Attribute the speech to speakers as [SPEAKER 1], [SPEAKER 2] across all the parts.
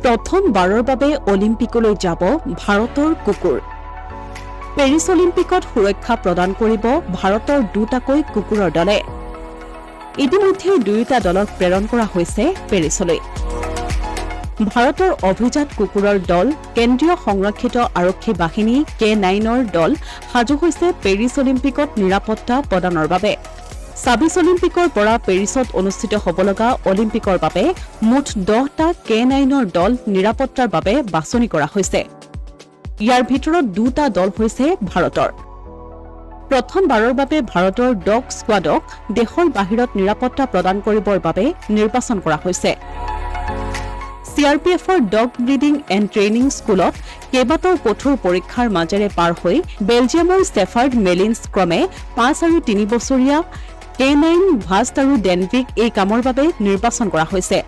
[SPEAKER 1] প্ৰথমবাৰৰ বাবে অলিম্পিকলৈ যাব ভাৰতৰ কুকুৰ। পেৰিছ অলিম্পিকত সুৰক্ষা প্ৰদান কৰিব ভাৰতৰ দুটাকৈ কুকুৰৰ দলে। ইতিমধ্যে দুয়োটা দলক প্ৰেৰণ কৰা হৈছে পেৰিছলৈ। ভাৰতৰ অভিজাত কুকুৰৰ দল কেন্দ্ৰীয় সংৰক্ষিত আৰক্ষী বাহিনী K9ৰ দল সাজু হৈছে পেৰিছ অলিম্পিকত নিৰাপত্তা প্ৰদানৰ বাবে। ২৬ অলিম্পিকৰ পৰা পেৰিছত অনুষ্ঠিত হ'ব লগা অলিম্পিকৰ বাবে মুঠ 10টা K9ৰ দল নিৰাপত্তাৰ বাবে বাছনি কৰা হৈছে। ইয়াৰ ভিতৰত দুটা দল হৈছে ভাৰতৰ। প্ৰথমবাৰৰ বাবে ভাৰতৰ ডগ স্কোৱাডক দেশৰ বাহিৰত নিৰাপত্তা প্ৰদান কৰিবৰ বাবে নিৰ্বাচন কৰা হৈছে। CRPFৰ ডগ ব্ৰিডিং এণ্ড ট্ৰেইনিং স্কুলত কেইবাটাও কঠোৰ পৰীক্ষাৰ মাজেৰে পাৰ হৈ বেলজিয়ামৰ ষ্টেফাৰ্ড মেলিন্স ক্ৰমে ৫ আৰু ৩ বছৰীয়া K9 ভাষ্ট আৰু ডেনভিক এই কামৰ বাবে নিৰ্বাচন কৰা হৈছে।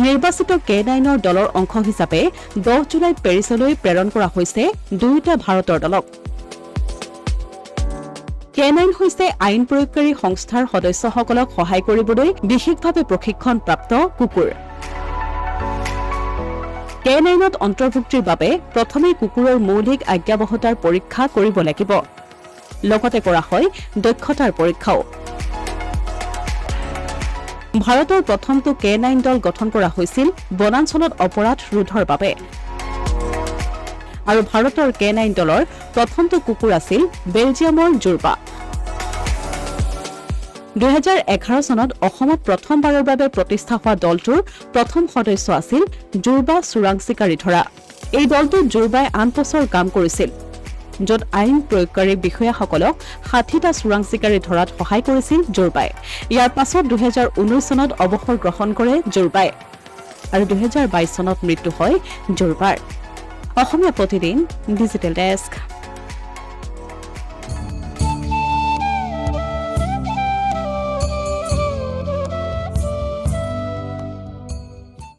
[SPEAKER 1] নিৰ্বাচিত K9ৰ দলৰ অংশ হিচাপে 10 জুলাইত পেৰিছলৈ প্ৰেৰণ কৰা হৈছে দুয়োটা ভাৰতৰ দলক। K9 হৈছে আইন প্ৰয়োগকাৰী সংস্থাৰ সদস্যসকলক সহায় কৰিবলৈ বিশেষভাৱে প্ৰশিক্ষণপ্ৰাপ্ত কুকুৰ। K9ত অন্তৰ্ভুক্তিৰ বাবে প্ৰথমে কুকুৰৰ মৌলিক আজ্ঞাবহতাৰ পৰীক্ষা কৰিব লাগিব। লগতে কৰা হয় দক্ষতাৰ পৰীক্ষাও। ভাৰতৰ প্ৰথমটো K9 দল গঠন কৰা হৈছিল বনাঞ্চলত অপৰাধ ৰোধৰ বাবে। আৰু ভাৰতৰ K9 দলৰ প্ৰথমটো কুকুৰ আছিল বেলজিয়ামৰ জুৰবা। ২০১১ চনত অসমত প্ৰথমবাৰৰ বাবে প্ৰতিষ্ঠা হোৱা দলটোৰ প্ৰথম সদস্য আছিল জুৰবা চোৰাং চিকাৰী ধৰা। এই দলটোত জুৰবাই ৮ বছৰ কাম কৰিছিল, য'ত আইন প্ৰয়োগকাৰী বিষয়াসকলক ৬০টা চোৰাং চিকাৰী ধৰাত সহায় কৰিছিল জুৰবাই। ইয়াৰ পাছত ২০১৯ চনত অৱসৰ গ্ৰহণ কৰে জুৰবাই আৰু ২০২২ চনত মৃত্যু হয় জুৰবাৰ। Asomiya Pratidin digital desk.